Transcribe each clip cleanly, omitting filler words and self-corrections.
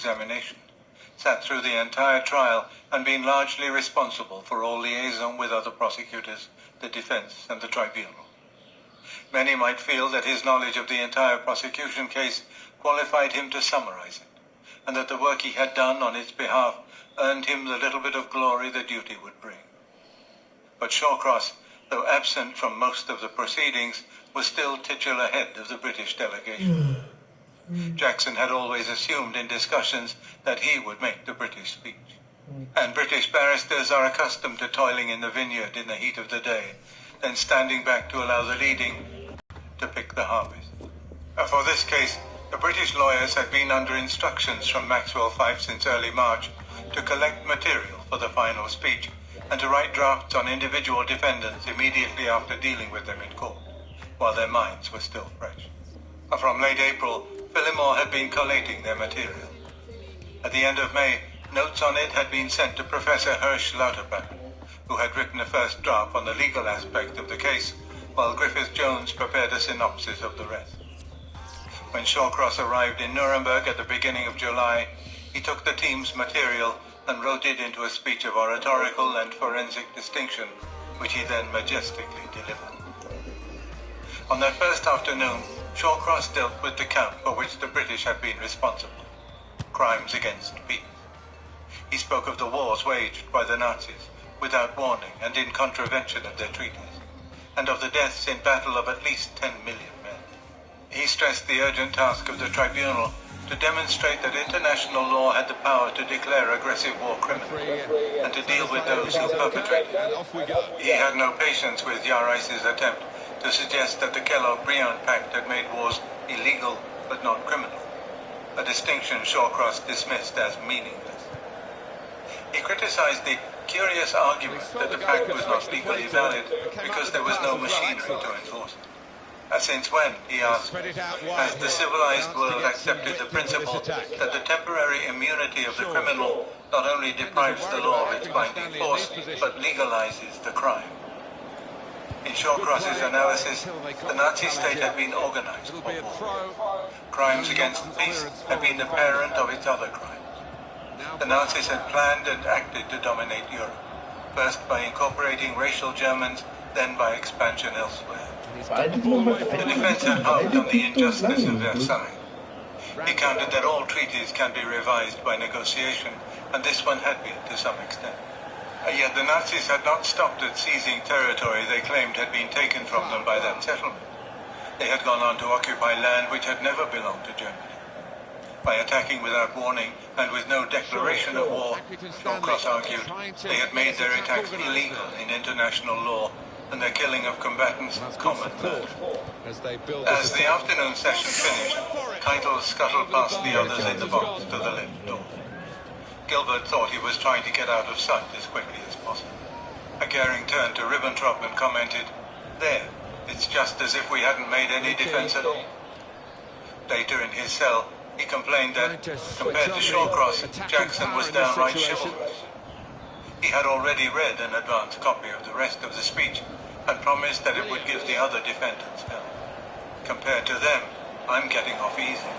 examination, sat through the entire trial and been largely responsible for all liaison with other prosecutors, the defense and the tribunal. Many might feel that his knowledge of the entire prosecution case qualified him to summarize it, and that the work he had done on its behalf earned him the little bit of glory the duty would bring. But Shawcross, though absent from most of the proceedings, was still titular head of the British delegation. Jackson had always assumed in discussions that he would make the British speech. And British barristers are accustomed to toiling in the vineyard in the heat of the day, then standing back to allow the leading to pick the harvest. For this case, the British lawyers had been under instructions from Maxwell Fyfe since early March to collect material for the final speech and to write drafts on individual defendants immediately after dealing with them in court, while their minds were still fresh. From late April, Phillimore had been collating their material. At the end of May, notes on it had been sent to Professor Hirsch Lauterbach, who had written a first draft on the legal aspect of the case, while Griffith Jones prepared a synopsis of the rest. When Shawcross arrived in Nuremberg at the beginning of July, he took the team's material and wrote it into a speech of oratorical and forensic distinction, which he then majestically delivered. On that first afternoon, Shawcross dealt with the count for which the British had been responsible: crimes against peace. He spoke of the wars waged by the Nazis without warning and in contravention of their treaties, and of the deaths in battle of at least 10 million men. He stressed the urgent task of the tribunal to demonstrate that international law had the power to declare aggressive war criminals and to deal with those who perpetrated it. He had no patience with Yareis's attempt to suggest that the Kellogg-Briand Pact had made wars illegal but not criminal, a distinction Shawcross dismissed as meaningless. He criticized the curious argument that the pact was not legally valid because there was no machinery to enforce it. Since when, he asked, has the civilized world accepted the principle that the temporary immunity of the criminal not only deprives the law of its binding force, but legalizes the crime? In Shawcross's analysis, the Nazi state had been organized for war. Crimes against peace had been the parent of its other crimes. The Nazis had planned and acted to dominate Europe, first by incorporating racial Germans, then by expansion elsewhere. The defense had harped on the injustice of Versailles. He counted that all treaties can be revised by negotiation, and this one had been to some extent. Yet the Nazis had not stopped at seizing territory they claimed had been taken from them by that settlement. They had gone on to occupy land which had never belonged to Germany. By attacking without warning and with no declaration of war, Shawcross argued, they had made their attacks illegal in international law and their killing of combatants common murder. As the afternoon session finished, Keitel scuttled past the others in the box to the left door. Gilbert thought he was trying to get out of sight as quickly as possible. Goering turned to Ribbentrop and commented, "There, it's just as if we hadn't made any defense at all." Later in his cell, he complained that, compared to Shawcross, Jackson was downright chivalrous. He had already read an advance copy of the rest of the speech and promised that it would give the other defendants help. Compared to them, I'm getting off easy.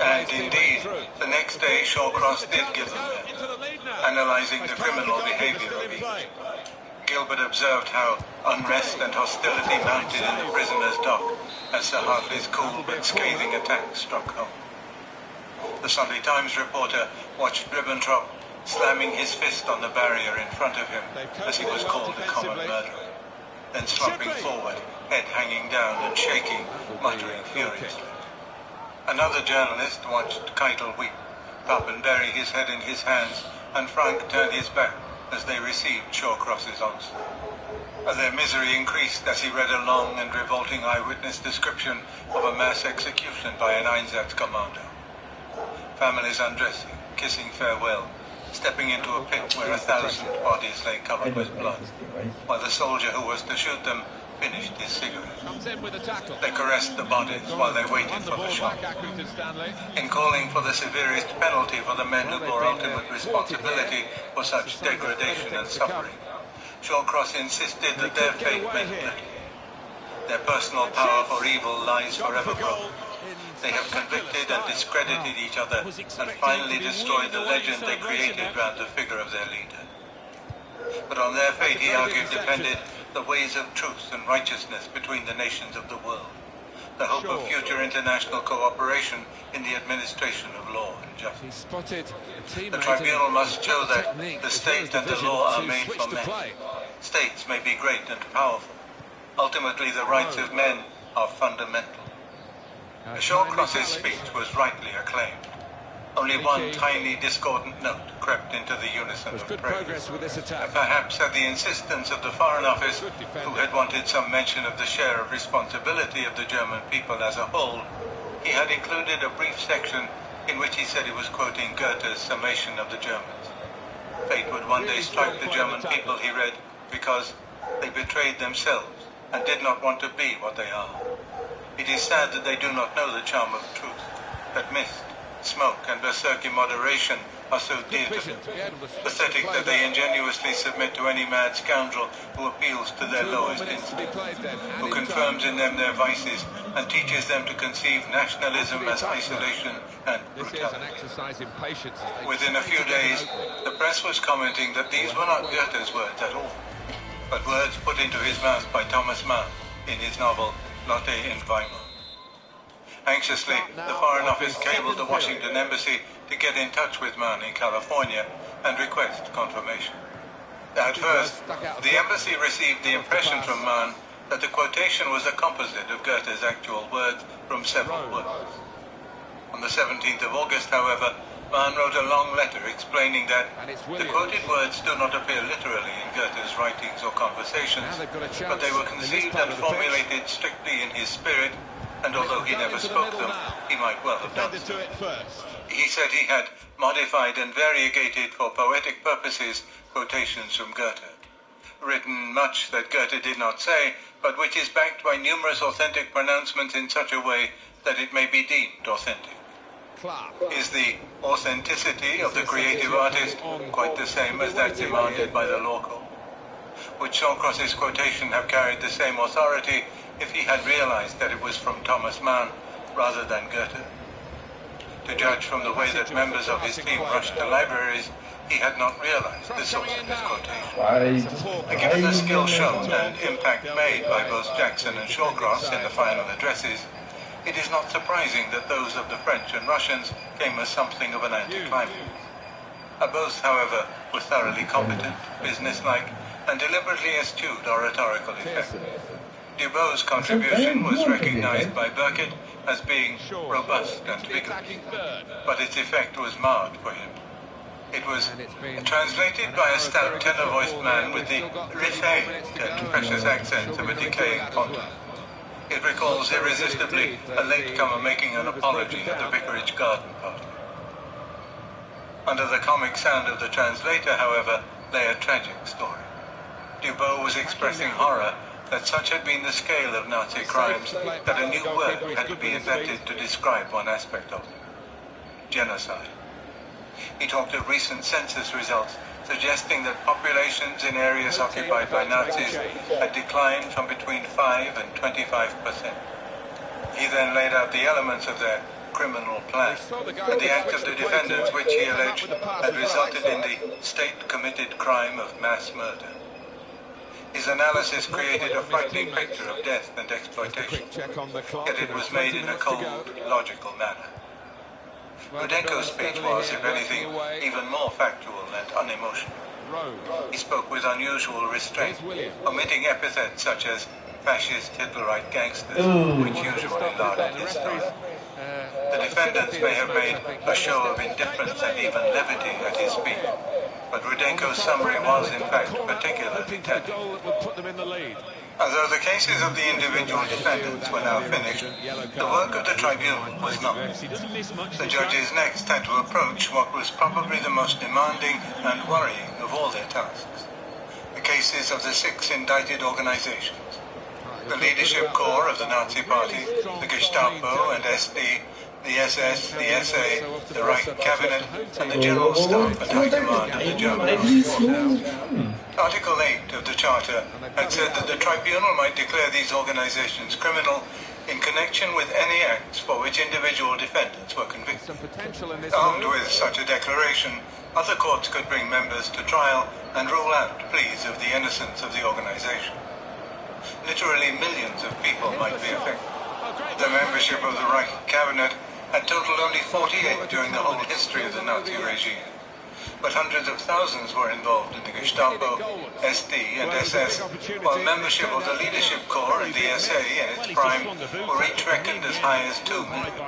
And indeed, the next day Shawcross did give them help, analyzing the criminal behavior of each. Gilbert observed how unrest and hostility mounted in the prisoner's dock as Sir Hartley's cool but scathing attack struck home. The Sunday Times reporter watched Ribbentrop slamming his fist on the barrier in front of him as he was called a common murderer, then slumping forward, head hanging down and shaking, muttering furiously. Another journalist watched Keitel weep, up and bury his head in his hands, and Frank turn his back as they received Shawcross's onslaught. Their misery increased as he read a long and revolting eyewitness description of a mass execution by an Einsatzkommando. Families undressing, kissing farewell, stepping into a pit where 1,000 bodies lay covered with blood, while the soldier who was to shoot them finished his cigarette. They caressed the bodies while they waited for the shot. In calling for the severest penalty for the men who bore ultimate responsibility for such degradation and suffering, Shawcross insisted that their fate meant little. Their personal power for evil lies forever broken, They have convicted and discredited each other and finally destroyed the legend they created around the figure of their leader. But on their fate, he argued, depended the ways of truth and righteousness between the nations of the world, the hope of future international cooperation in the administration of law and justice. The tribunal must show that the state and the law are made for men. States may be great and powerful. Ultimately, the rights of men are fundamental. Shawcross's speech was rightly acclaimed. Only one tiny discordant note crept into the unison of praise. Perhaps at the insistence of the Foreign Office, who had wanted some mention of the share of responsibility of the German people as a whole, he had included a brief section in which he said he was quoting Goethe's summation of the Germans. Fate would one day strike the German people, he read, because they betrayed themselves and did not want to be what they are. It is sad that they do not know the charm of truth, that mist, smoke, and berserk moderation are so dear to them. Pathetic that they ingenuously submit to any mad scoundrel who appeals to their lowest instincts, who confirms in them their vices and teaches them to conceive nationalism as isolation and brutality. Within a few days, the press was commenting that these were not Goethe's words at all, but words put into his mouth by Thomas Mann in his novel Lotte in Weimar. Anxiously, the Foreign Office cabled the Washington Embassy to get in touch with Mann in California and request confirmation. At first, the embassy received the impression from Mann that the quotation was a composite of Goethe's actual words from several works. On the 17th of August, however, Mann wrote a long letter explaining that the quoted words do not appear literally in Goethe's writings or conversations, but they were conceived and formulated strictly in his spirit, and although he never spoke them, he might well have done so. He said he had modified and variegated for poetic purposes quotations from Goethe, written much that Goethe did not say, but which is backed by numerous authentic pronouncements in such a way that it may be deemed authentic. Is the authenticity of the creative artist quite the same as that demanded by the law code? Would Shawcross's quotation have carried the same authority if he had realized that it was from Thomas Mann rather than Goethe? To judge from the way that members of his team rushed to libraries, he had not realized the source of his quotation. Given the skill shown and impact made by both Jackson and Shawcross in the final addresses, it is not surprising that those of the French and Russians came as something of an anticlimax. Both, however, were thoroughly competent, businesslike, and deliberately eschewed oratorical effect. Dubos's contribution was recognized by Burkitt as being robust and vigorous, but its effect was marred for him. It was translated by a stout tenor-voiced man with the refined and precious accent of a decaying pontiff. It recalls irresistibly a latecomer making an apology at the vicarage garden party. Under the comic sound of the translator, however, lay a tragic story. Dubos was expressing horror that such had been the scale of Nazi crimes that a new word had to be invented to describe one aspect of them: genocide. He talked of recent census results suggesting that populations in areas occupied by Nazis had declined from between 5 and 25%. He then laid out the elements of their criminal plan and the act of the defendants, which he alleged had resulted in the state-committed crime of mass murder. His analysis created a frightening picture of death and exploitation, yet it was made in a cold, logical manner. Rudenko's speech was, if anything, even more factual and unemotional. He spoke with unusual restraint, omitting epithets such as fascist Hitlerite gangsters, which usually larded his style. The defendants may have made a show of indifference and even levity at his speech, but Rudenko's summary was, in fact, particularly telling. Although the cases of the individual defendants were now finished, the work of the tribunal was not. The judges next had to approach what was probably the most demanding and worrying of all their tasks: the cases of the 6 indicted organizations. The leadership corps of the Nazi Party, the Gestapo and SD, the SS, the SA, the Reich Cabinet, and the General Staff and High Command of the German Armed Forces. Article 8 of the Charter had said that the tribunal might declare these organizations criminal in connection with any acts for which individual defendants were convicted. Armed with such a declaration, other courts could bring members to trial and rule out pleas of the innocence of the organization. Literally millions of people might be affected. The membership of the Reich cabinet had totaled only 48 during the whole history of the Nazi regime. But hundreds of thousands were involved in the Gestapo, SD, and SS, while membership of the leadership corps and the SA in its prime were each reckoned as high as 2 million.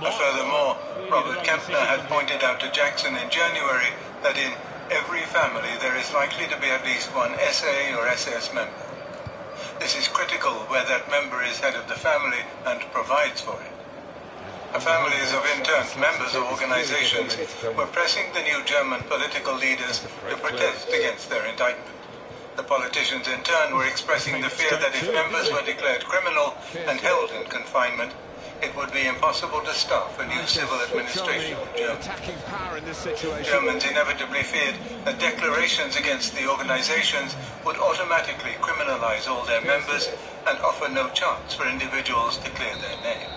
Furthermore, Robert Kempner had pointed out to Jackson in January that in every family there is likely to be at least one SA or SS member. This is critical where that member is head of the family and provides for it. The families of interned members of organizations were pressing the new German political leaders to protest against their indictment. The politicians in turn were expressing the fear that if members were declared criminal and held in confinement, it would be impossible to staff a new civil administration in Germany. Germans inevitably feared that declarations against the organizations would automatically criminalize all their members and offer no chance for individuals to clear their name.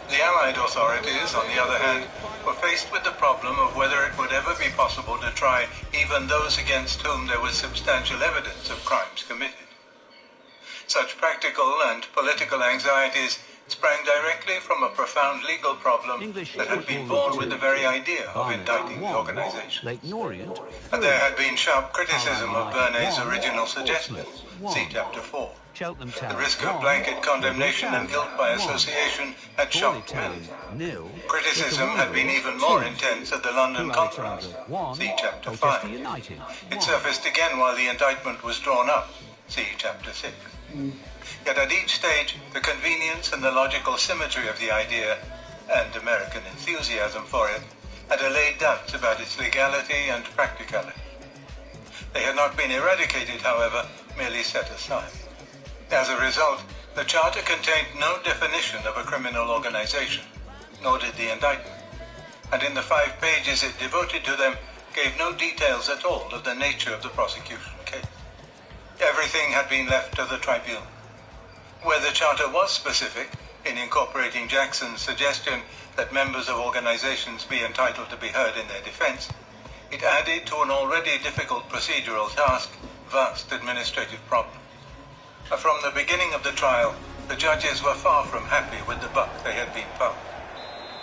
The Allied authorities, on the other hand, were faced with the problem of whether it would ever be possible to try even those against whom there was substantial evidence of crimes committed. Such practical and political anxieties sprang directly from a profound legal problem that had been born with the very idea of indicting the organization. And there had been sharp criticism of Bernay's original suggestions. See Chapter 4. The risk of blanket condemnation and guilt by association had shocked many. Criticism had been even more intense at the London Conference. See Chapter 5. It surfaced again while the indictment was drawn up. See Chapter 6. Yet at each stage, the convenience and the logical symmetry of the idea, and American enthusiasm for it, had allayed doubts about its legality and practicality. They had not been eradicated, however, merely set aside. As a result, the Charter contained no definition of a criminal organization, nor did the indictment, and in the 5 pages it devoted to them gave no details at all of the nature of the prosecution case. Everything had been left to the tribunal. Where the Charter was specific in incorporating Jackson's suggestion that members of organizations be entitled to be heard in their defense, it added to an already difficult procedural task vast administrative problems. From the beginning of the trial, the judges were far from happy with the buck they had been pumped.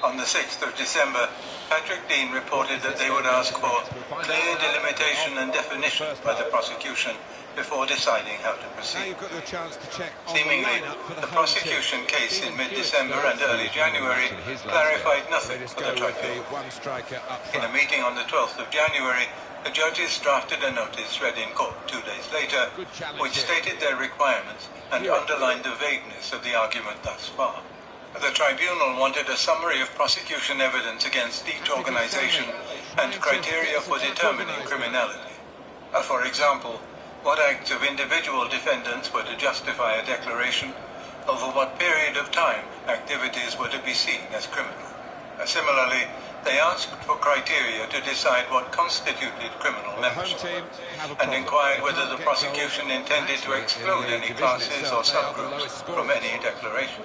On the 6th of December, Patrick Dean reported that they would ask for clear delimitation and definition by the prosecution before deciding how to proceed. Seemingly, the prosecution case in mid-December and early January clarified nothing for the tribunal. In a meeting on the 12th of January, the judges drafted a notice read in court 2 days later, which stated their requirements and underlined the vagueness of the argument thus far. The tribunal wanted a summary of prosecution evidence against each organization and criteria for determining criminality. For example, what acts of individual defendants were to justify a declaration, over what period of time activities were to be seen as criminal. Similarly, they asked for criteria to decide what constituted criminal membership, and inquired whether the prosecution intended to exclude any classes or subgroups from any declaration,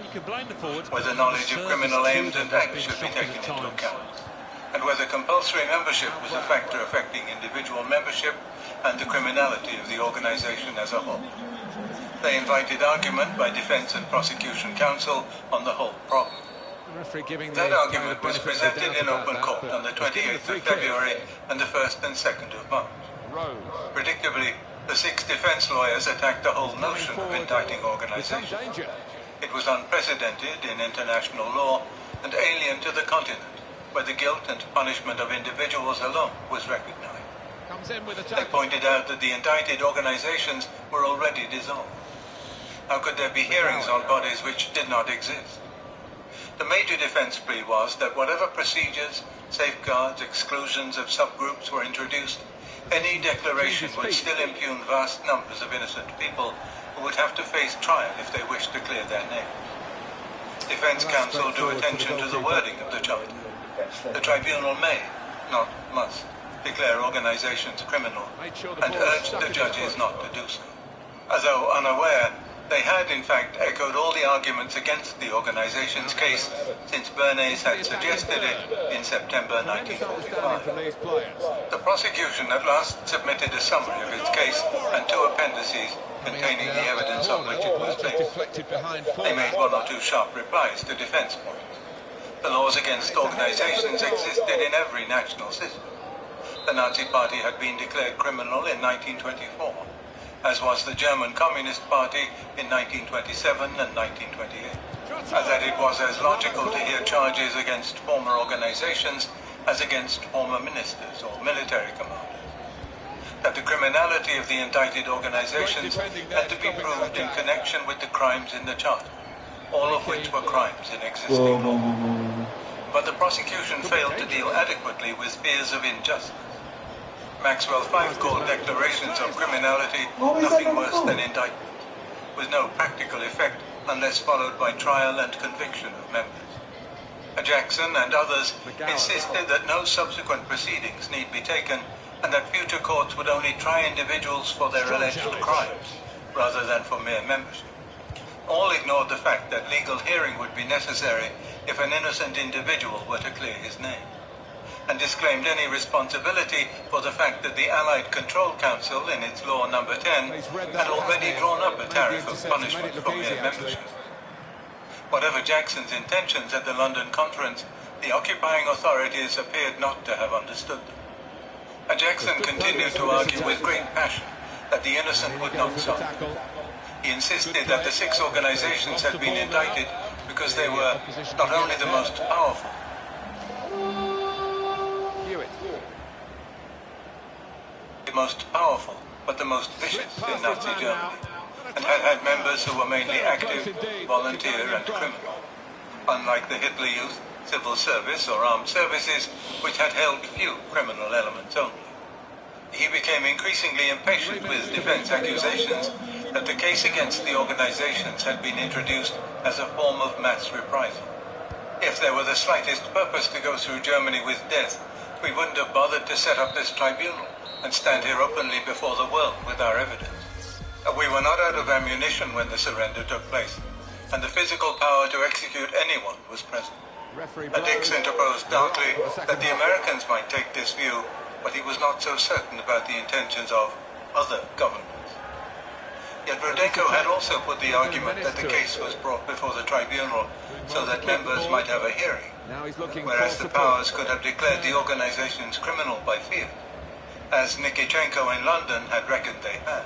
whether knowledge of criminal aims and acts should be taken into account, and whether compulsory membership was a factor affecting individual membership and the criminality of the organization as a whole. They invited argument by defense and prosecution counsel on the whole problem. That argument was presented in open court on the 28th of February and the 1st and 2nd of March. Predictably, the 6 defense lawyers attacked the whole notion of indicting organizations. It was unprecedented in international law and alien to the continent, where the guilt and punishment of individuals alone was recognized. They pointed out that the indicted organizations were already dissolved. How could there be hearings on bodies which did not exist? The major defense plea was that whatever procedures, safeguards, exclusions of subgroups were introduced, any declaration would still impugn vast numbers of innocent people who would have to face trial if they wished to clear their names. Defense counsel drew attention to the wording of the charter. The tribunal may, not must, declare organizations criminal, and urged the judges not to do so. Although unaware, They had, in fact, echoed all the arguments against the organization's case since Bernays had suggested it in September 1945. The prosecution at last submitted a summary of its case and two appendices containing the evidence on which it was based. They made one or two sharp replies to defense points. The laws against organizations existed in every national system. The Nazi Party had been declared criminal in 1924. As was the German Communist Party in 1927 and 1928, and that it was as logical to hear charges against former organizations as against former ministers or military commanders. That the criminality of the indicted organizations had to be proved in connection with the crimes in the Charter, all of which were crimes in existing law. But the prosecution failed to deal adequately with fears of injustice. Maxwell 5 called declarations of criminality nothing worse than indictment, with no practical effect unless followed by trial and conviction of members. Jackson and others insisted that no subsequent proceedings need be taken and that future courts would only try individuals for their alleged crimes rather than for mere membership. All ignored the fact that legal hearing would be necessary if an innocent individual were to clear his name, and disclaimed any responsibility for the fact that the Allied Control Council, in its Law No. 10, had already drawn up a tariff of punishment for mere membership. Whatever Jackson's intentions at the London conference, the occupying authorities appeared not to have understood them. Jackson continued to argue with great passion that the innocent would not suffer. He insisted that the 6 organizations had been indicted because they were not only the most powerful, but the most vicious in Nazi Germany, and had members who were mainly active, volunteer, and criminal, unlike the Hitler Youth, civil service, or armed services, which had held few criminal elements only. He became increasingly impatient with defense accusations that the case against the organizations had been introduced as a form of mass reprisal. If there were the slightest purpose to go through Germany with death, we wouldn't have bothered to set up this tribunal and stand here openly before the world with our evidence. We were not out of ammunition when the surrender took place, and the physical power to execute anyone was present. Dix interposed darkly that the Americans might take this view, but he was not so certain about the intentions of other governments. Yet Rodenko had also put the argument that the case was brought before the tribunal so that members might have a hearing, whereas the powers could have declared the organizations criminal by fear, as Nikitchenko in London had reckoned they had.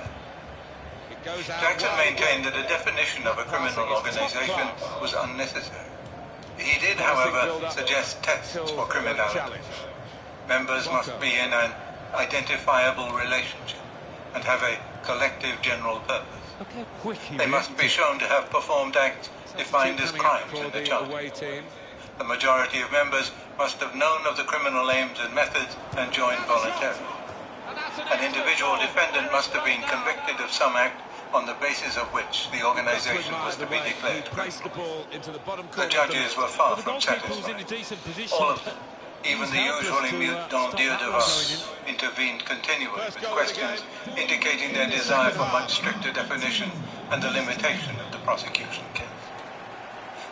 Jackson maintained that a definition of a criminal organization was unnecessary. He did, however, suggest tests for criminality. Members must be in an identifiable relationship and have a collective general purpose. They must be shown to have performed acts defined as crimes in the Charter. The majority of members must have known of the criminal aims and methods and joined voluntarily. An individual defendant must have been convicted of some act on the basis of which the organization was to be declared criminal. The judges were far from satisfied. All of them, even the usually mute Don Dieudevant, intervened continually with questions indicating their desire for much stricter definition and the limitation of the prosecution case.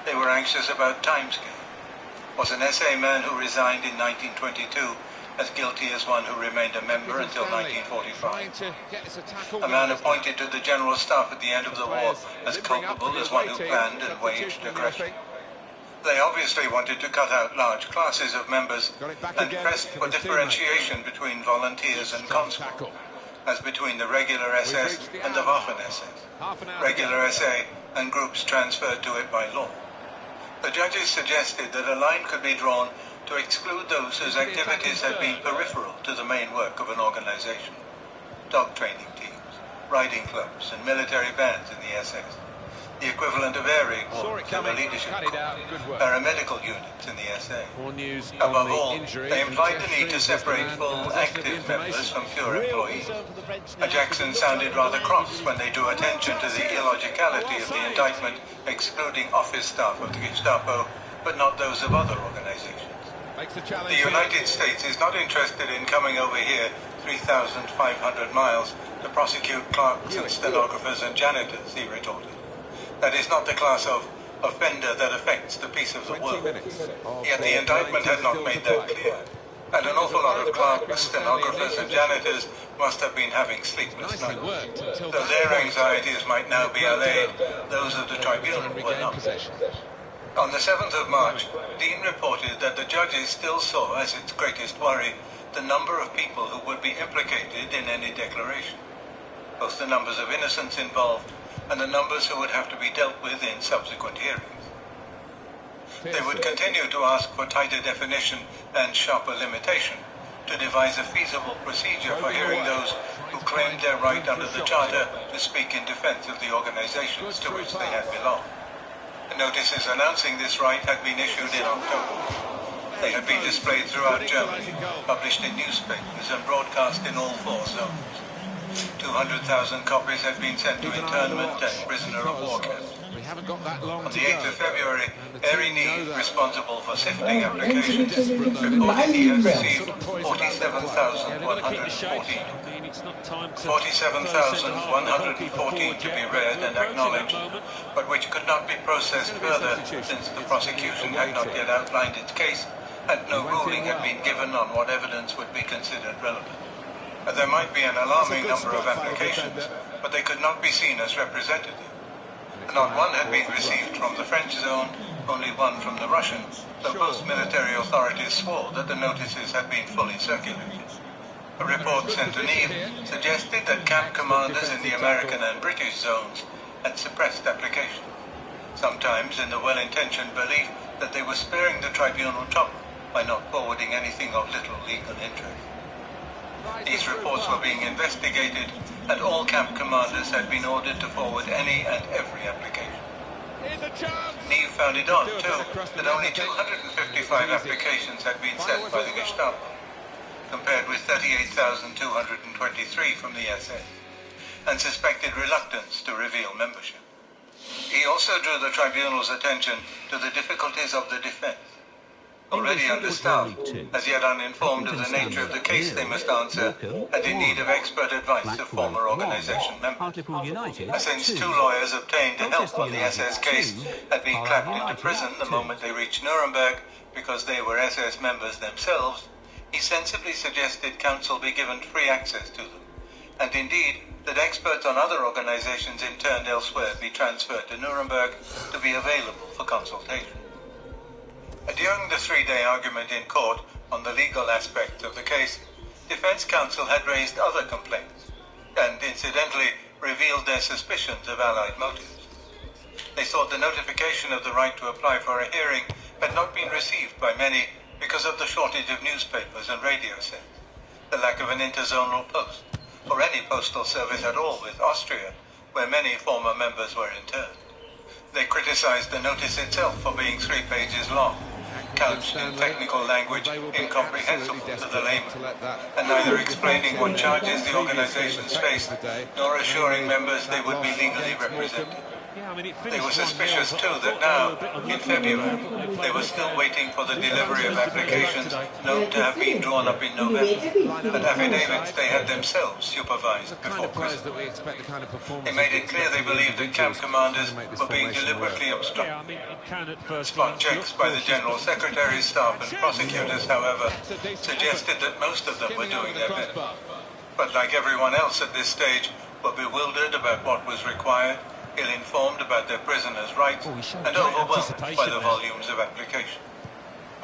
They were anxious about timescale. Was an SA man who resigned in 1922 as guilty as one who remained a member until 1945? A man appointed to the General Staff at the end of the war as culpable as one who planned and waged aggression? They obviously wanted to cut out large classes of members and pressed for differentiation between volunteers and conscripts, as between the regular SS and the Waffen-SS, regular SA and groups transferred to it by law. The judges suggested that a line could be drawn to exclude those whose activities had been peripheral to the main work of an organization. Dog training teams, riding clubs, and military bands in the SS. The equivalent of air raid wards in the leadership corps, paramedical units in the SA. Above all, they implied the need to separate full, active members from pure employees. Jackson sounded rather cross when they drew attention to the illogicality of the indictment excluding office staff of the Gestapo, but not those of other organizations. The United States is not interested in coming over here 3,500 miles to prosecute clerks and stenographers and janitors, he retorted. That is not the class of offender that affects the peace of the world. Yet the indictment had not made that clear. And an awful lot of clerks, stenographers and janitors must have been having sleepless nights. Though their anxieties might now be allayed, those of the tribunal were not. On the 7th of March, Dean reported that the judges still saw as its greatest worry the number of people who would be implicated in any declaration, both the numbers of innocents involved and the numbers who would have to be dealt with in subsequent hearings. They would continue to ask for tighter definition and sharper limitation to devise a feasible procedure for hearing those who claimed their right under the Charter to speak in defense of the organizations to which they had belonged. Notices announcing this right had been issued in October. They had been displayed throughout Germany, published in newspapers and broadcast in all 4 zones. 200,000 copies had been sent to internment and prisoner of war camps. On the 8th of February, Erini, responsible for sifting applications, reported he had received 47,114 to be read and acknowledged, but which could not be processed further since the prosecution had not yet outlined its case and no ruling had been given on what evidence would be considered relevant. There might be an alarming number of applications, but they could not be seen as representative. Not one had been received from the French zone, only one from the Russian, though both military authorities swore that the notices had been fully circulated. A report sent to Nice suggested that camp commanders in the American and British zones had suppressed applications, sometimes in the well-intentioned belief that they were sparing the tribunal trouble by not forwarding anything of little legal interest. These reports were being investigated, and all camp commanders had been ordered to forward any and every application. Nive found it odd, too, that only 255 applications had been sent by the Gestapo, compared with 38,223 from the SS, and suspected reluctance to reveal membership. He also drew the tribunal's attention to the difficulties of the defense. Already understaffed, as yet uninformed of the nature of the case they must answer, and in need of expert advice of former organization members. Since 2 lawyers obtained to help on the SS case had been clapped into prison the moment they reached Nuremberg because they were SS members themselves, he sensibly suggested counsel be given free access to them, and indeed that experts on other organizations interned elsewhere be transferred to Nuremberg to be available for consultation. During the 3-day argument in court on the legal aspects of the case, defense counsel had raised other complaints and incidentally revealed their suspicions of Allied motives. They thought the notification of the right to apply for a hearing had not been received by many because of the shortage of newspapers and radio sets, the lack of an interzonal post, or any postal service at all with Austria, where many former members were interned. They criticized the notice itself for being 3 pages long, couched in technical language incomprehensible to the layman, and neither explaining what charges the organizations faced, nor assuring members they would be legally represented. They were suspicious too that now, in February, they were still waiting for the delivery of applications known to have been drawn up in November, and affidavits they had themselves supervised before prison. They made it clear they believed that camp commanders were being deliberately obstructed. Spot checks by the General Secretary's staff and prosecutors, however, suggested that most of them were doing their best, but like everyone else at this stage, were bewildered about what was required, ill-informed about their prisoners' rights, and overwhelmed by the volumes of application.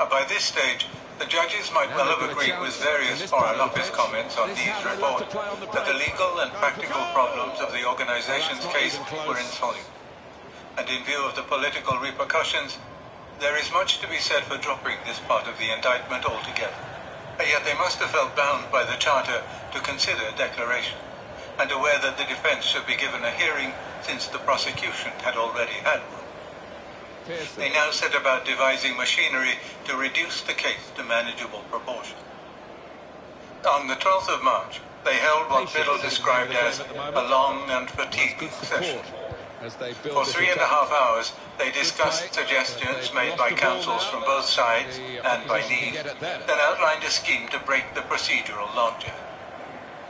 By this stage, the judges might well have agreed with various Foreign Office comments on Nive's report that the legal and practical problems of the organization's case were insoluble. And in view of the political repercussions, there is much to be said for dropping this part of the indictment altogether. Yet they must have felt bound by the Charter to consider declaration, and aware that the defense should be given a hearing since the prosecution had already had one. They now set about devising machinery to reduce the case to manageable proportions. On the 12th of March, they held what Biddle described as a long and fatiguing session. For 3.5 hours, they discussed suggestions made by counsels from both sides and by Nive, then outlined a scheme to break the procedural logjam.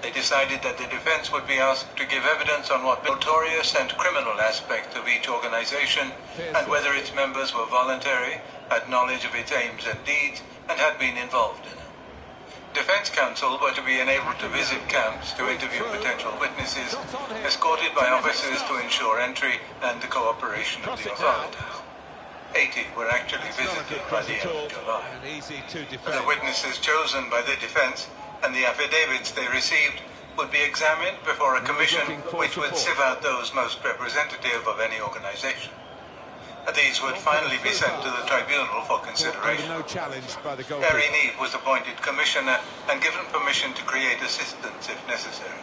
They decided that the defense would be asked to give evidence on what notorious and criminal aspects of each organization and whether its members were voluntary, had knowledge of its aims and deeds, and had been involved in them. Defense counsel were to be enabled to visit camps to interview potential witnesses, escorted by officers to ensure entry and the cooperation of the authorities. 80 were actually visited by the end of July. The witnesses chosen by the defense and the affidavits they received would be examined before a commission which would sieve out those most representative of any organization. These would finally be sent to the tribunal for consideration. Harry Neve was appointed commissioner and given permission to create assistants if necessary.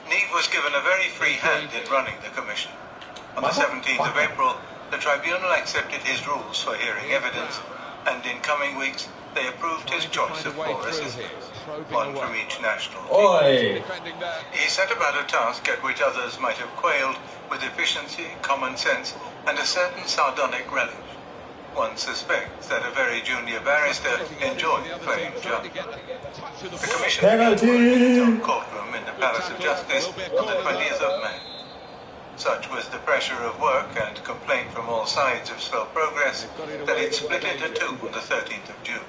Neve was given a very free hand in running the commission. On the 17th of April, the tribunal accepted his rules for hearing evidence, and in coming weeks they approved his choice of 4 assistants, one from each national team. He set about a task at which others might have quailed with efficiency, common sense, and a certain sardonic relish. One suspects that a very junior barrister enjoyed playing judge. The commission began work in its own courtroom in the Palace of Justice on the 20th of May. Such was the pressure of work and complaint from all sides of slow progress that it split into 2 on the 13th of June.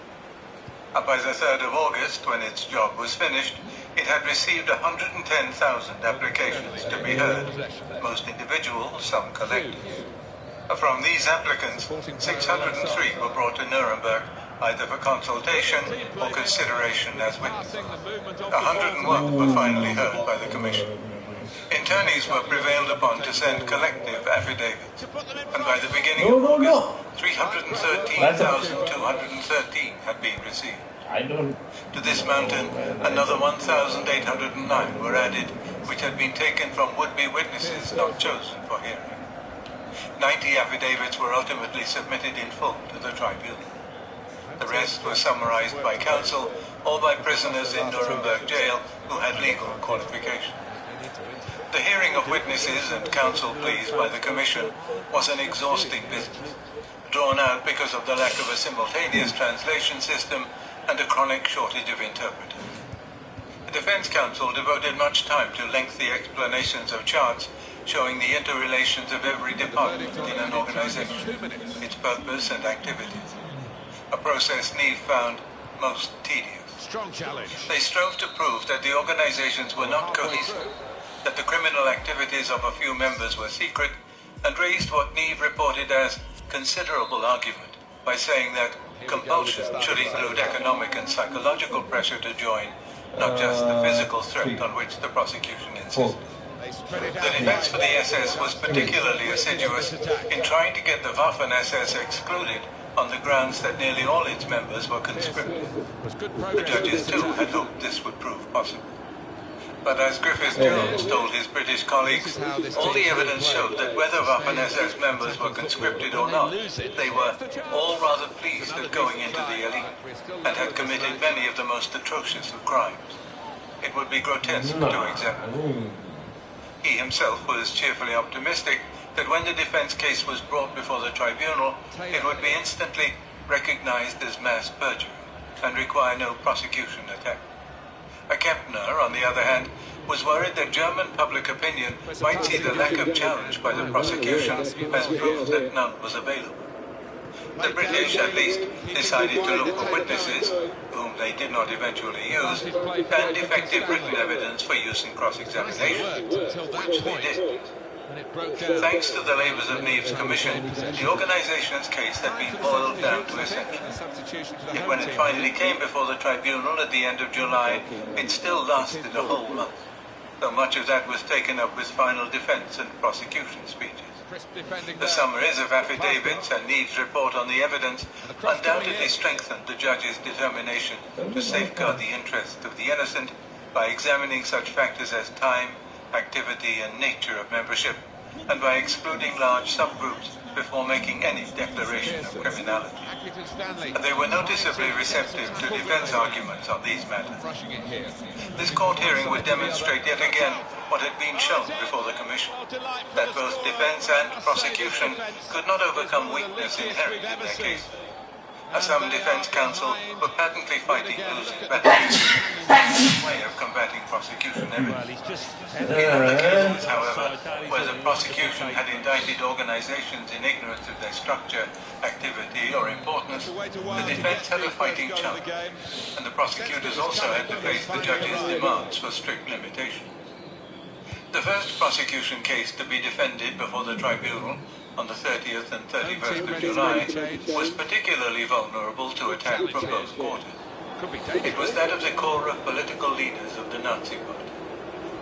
By the 3rd of August, when its job was finished, it had received 110,000 applications to be heard, most individual, some collective. From these applicants, 603 were brought to Nuremberg, either for consultation or consideration as witnesses. 101 were finally heard by the Commission. Attorneys were prevailed upon to send collective affidavits, and by the beginning of August, 313,213 had been received. To this mountain, another 1,809 were added, which had been taken from would-be witnesses not chosen for hearing. 90 affidavits were ultimately submitted in full to the tribunal. The rest were summarized by counsel or by prisoners in Nuremberg jail who had legal qualifications. The hearing of witnesses and counsel pleas by the Commission was an exhausting business, drawn out because of the lack of a simultaneous translation system and a chronic shortage of interpreters. The Defense Counsel devoted much time to lengthy explanations of charts showing the interrelations of every department in an organization, its purpose and activities, a process Neve found most tedious. Strong challenge. They strove to prove that the organizations were not cohesive, that the criminal activities of a few members were secret, and raised what Neve reported as considerable argument by saying that compulsion should include economic and psychological pressure to join, not just the physical threat on which the prosecution insisted. The defense for the SS was particularly assiduous in trying to get the Waffen-SS excluded on the grounds that nearly all its members were conscripted. The judges too had hoped this would prove possible. But as Griffith-Jones told his British colleagues, all the evidence showed that whether Waffen-SS members were conscripted or not, they were all rather pleased at going into the elite and had committed many of the most atrocious of crimes. It would be grotesque to examine. He himself was cheerfully optimistic that when the defense case was brought before the tribunal, it would be instantly recognized as mass perjury and require no prosecution attempt. Kempner, on the other hand, was worried that German public opinion might see the lack of challenge by the prosecution as proof that none was available. The British, at least, decided to look for witnesses, whom they did not eventually use, and effective written evidence for use in cross-examination, which they did. Thanks to the labors of Neve's commission, the organization's case had been boiled down to essentials. Yet when it finally came before the tribunal at the end of July, it still lasted a whole month, though much of that was taken up with final defense and prosecution speeches. The summaries of affidavits and Neve's report on the evidence undoubtedly strengthened the judge's determination to safeguard the interests of the innocent by examining such factors as time, activity and nature of membership, and by excluding large subgroups before making any declaration of criminality. They were noticeably receptive to defense arguments on these matters. This court hearing would demonstrate yet again what had been shown before the Commission, that both defense and prosecution could not overcome weakness inherent in their cases. Some defense counsel were patently fighting losing battles. This way of combating prosecution evidence. In other cases, however, where the prosecution had indicted organizations in ignorance of their structure, activity, or importance, the defense had a fighting chance, and the prosecutors also had to face the judge's demands for strict limitation. The first prosecution case to be defended before the tribunal on the 30th and 31st of July was particularly vulnerable to attack from both quarters. It was that of the core of political leaders of the Nazi Party.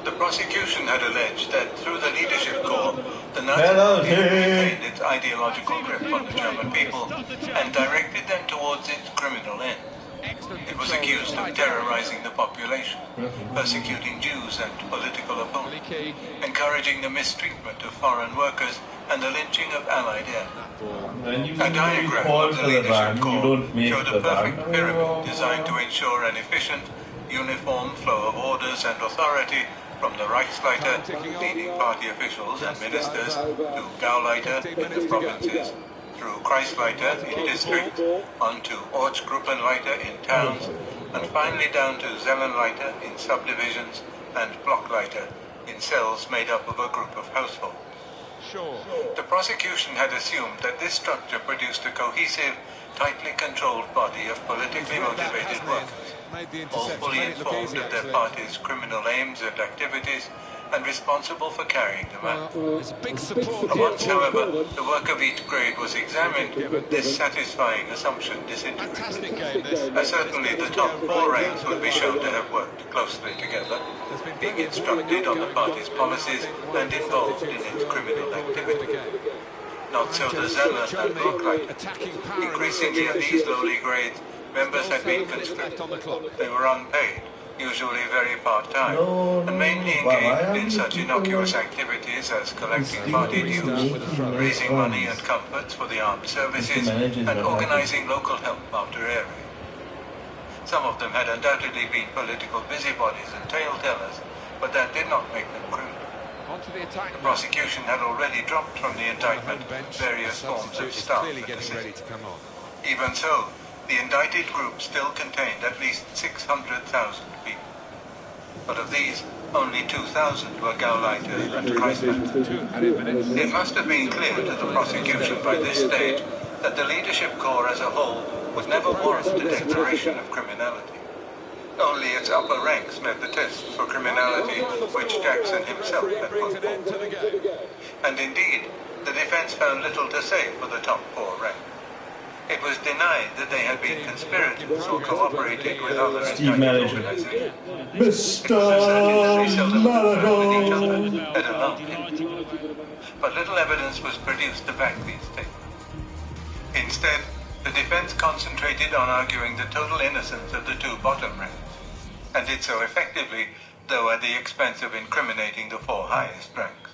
The prosecution had alleged that through the leadership corps, the Nazi Party had maintained its ideological grip on the German people and directed them towards its criminal ends. It was accused of terrorizing the population, persecuting Jews and political opponents, encouraging the mistreatment of foreign workers and the lynching of Allied airmen. A diagram of the leadership corps showed a perfect pyramid designed to ensure an efficient, uniform flow of orders and authority from the Reichsleiter, leading party officials and ministers, to Gauleiter in the provinces, through Kreisleiter in districts, on to Ortsgruppenleiter in towns, and finally down to Zellenleiter in subdivisions and Blockleiter in cells made up of a group of households. The prosecution had assumed that this structure produced a cohesive, tightly controlled body of politically motivated workers, all fully informed of their party's criminal aims and activities, and responsible for carrying them out. Once, however, the work of each grade was examined, this satisfying assumption disintegrated. Certainly the top 4 ranks would be shown to have worked closely together, being instructed on the party's policies and involved in its criminal activity. Not so the Zeller and Blockleiter. Increasingly in these lowly grades, members had been conscripted. They were unpaid, usually very part-time, and mainly engaged in such innocuous activities as collecting party dues, raising money and comforts for the armed services, and organizing local help after area. Some of them had undoubtedly been political busybodies and tale-tellers, but that did not make them criminal. The prosecution had already dropped from the indictment various forms of staff at the city. Even so, the indicted group still contained at least 600,000 people. But of these, only 2,000 were Gauleiter and Kreisleiter. It must have been clear to the prosecution by this stage that the leadership corps as a whole would never warrant a declaration of criminality. Only its upper ranks met the tests for criminality which Jackson himself had put forward. And indeed, the defense found little to say for the top 4 ranks. It was denied that they had been conspirators or cooperated with other indicted organizations. It was asserted that they seldom conferred with each other, let alone him. But little evidence was produced to back these statements. Instead, the defense concentrated on arguing the total innocence of the 2 bottom ranks, and did so effectively, though at the expense of incriminating the 4 highest ranks.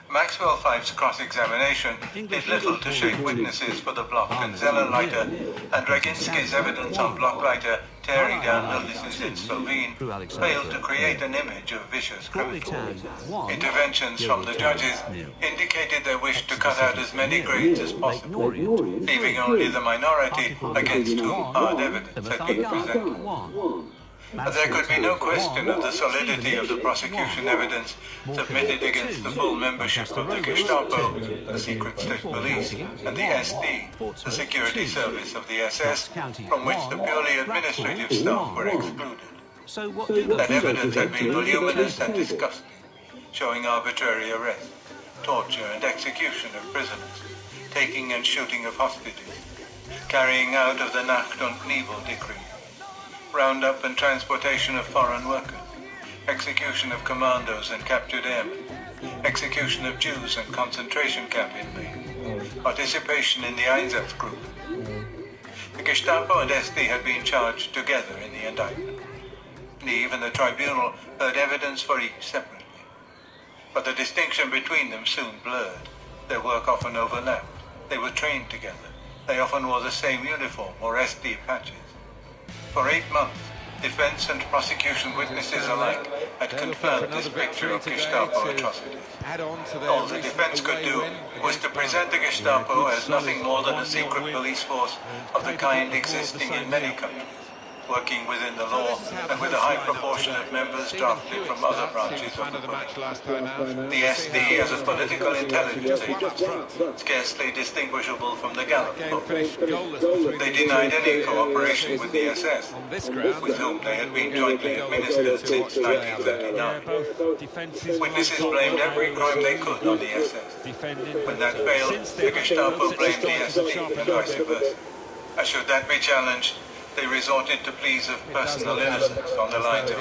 Maxwell Fyfe's cross-examination did little to shake witnesses for the Block and Zellenleiter, and Draginski's evidence on Blockleiter tearing down notices in Slovene failed to create an image of vicious criminals. Interventions from the judges indicated their wish to cut out as many grades as possible, leaving only the minority against whom hard evidence had been presented. There could be no question of the solidity of the prosecution evidence submitted against the full membership of the Gestapo, the secret state police, and the SD, the security service of the SS, from which the purely administrative staff were excluded. That evidence had been voluminous and disgusting, showing arbitrary arrest, torture and execution of prisoners, taking and shooting of hostages, carrying out of the Nacht und Nebel decree, roundup and transportation of foreign workers, execution of commandos and captured airmen, execution of Jews and concentration camp inmates, participation in the Einsatzgruppe. The Gestapo and SD had been charged together in the indictment. Neve and the tribunal heard evidence for each separately. But the distinction between them soon blurred. Their work often overlapped. They were trained together. They often wore the same uniform or SD patches. For 8 months, defense and prosecution witnesses alike had confirmed this picture of Gestapo atrocities. All the defense could do was to present the Gestapo as nothing more than a secret police force of the kind existing in many countries, working within the law and with a high proportion of members drafted from other branches of the police. The SD as a political intelligence agency, scarcely distinguishable from the Gallup poll. They denied any cooperation with the SS, with whom they had been jointly administered since 1939. Witnesses blamed every crime they could on the SS. When that failed, the Gestapo blamed the SD and vice versa. And should that be challenged, they resorted to pleas of personal innocence on the lines of,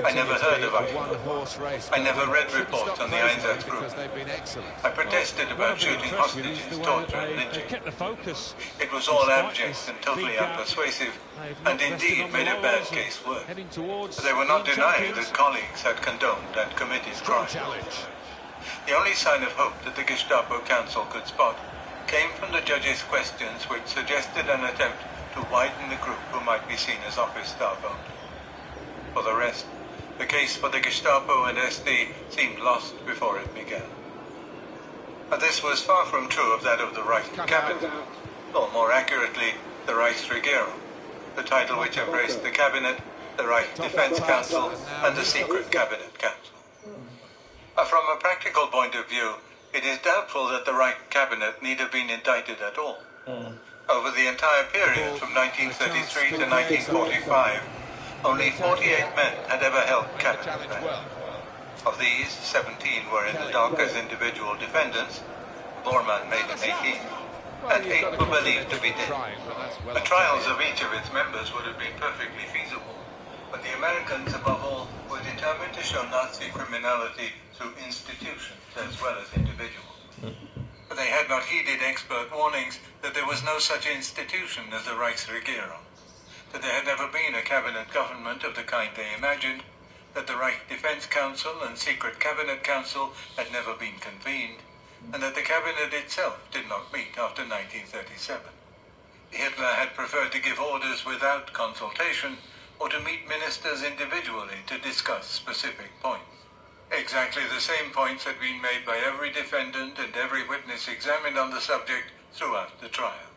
I never heard of Eichmann. I never read reports on the Einsatz group. I protested about shooting hostages, torture and lynching. It was all abject and totally unpersuasive, and indeed made a bad case worse. But they were not denying that colleagues had condoned and committed crimes. The only sign of hope that the Gestapo council could spot came from the judge's questions, which suggested an attempt to widen the group who might be seen as office staff only. For the rest, the case for the Gestapo and SD seemed lost before it began. And this was far from true of that of the Reich Cabinet, or more accurately, the Reichsregierung, the title which embraced the Cabinet, the Reich Defense Council, and the Secret Cabinet Council. From a practical point of view, it is doubtful that the Reich Cabinet need have been indicted at all. Over the entire period from 1933 to 1945, only 48 men had ever held cabinet rank. Of these, 17 were in the dock as individual defendants, Bormann made an 18th, and 8 were believed to be dead. The trials of each of its members would have been perfectly feasible, but the Americans, above all, were determined to show Nazi criminality through institutions as well as individuals. But they had not heeded expert warnings that there was no such institution as the Reichsregierung, that there had never been a cabinet government of the kind they imagined, that the Reich Defense Council and Secret Cabinet Council had never been convened, and that the cabinet itself did not meet after 1937. Hitler had preferred to give orders without consultation, or to meet ministers individually to discuss specific points. Exactly the same points had been made by every defendant and every witness examined on the subject throughout the trial.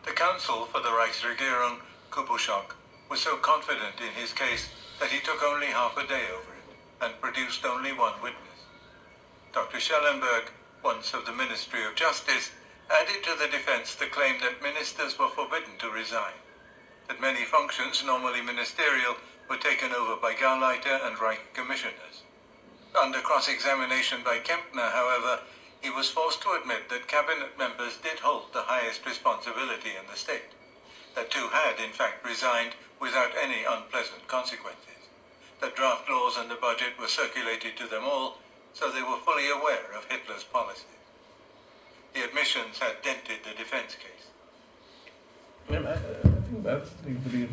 The counsel for the Reichsregierung, Kubuschak, was so confident in his case that he took only half a day over it and produced only one witness. Dr. Schellenberg, once of the Ministry of Justice, added to the defense the claim that ministers were forbidden to resign, that many functions, normally ministerial, were taken over by Gauleiter and Reich commissioners. Under cross-examination by Kempner, however, he was forced to admit that cabinet members did hold the highest responsibility in the state, that 2 had, in fact, resigned without any unpleasant consequences, that draft laws and the budget were circulated to them all, so they were fully aware of Hitler's policies. The admissions had dented the defense case. I think that's pretty...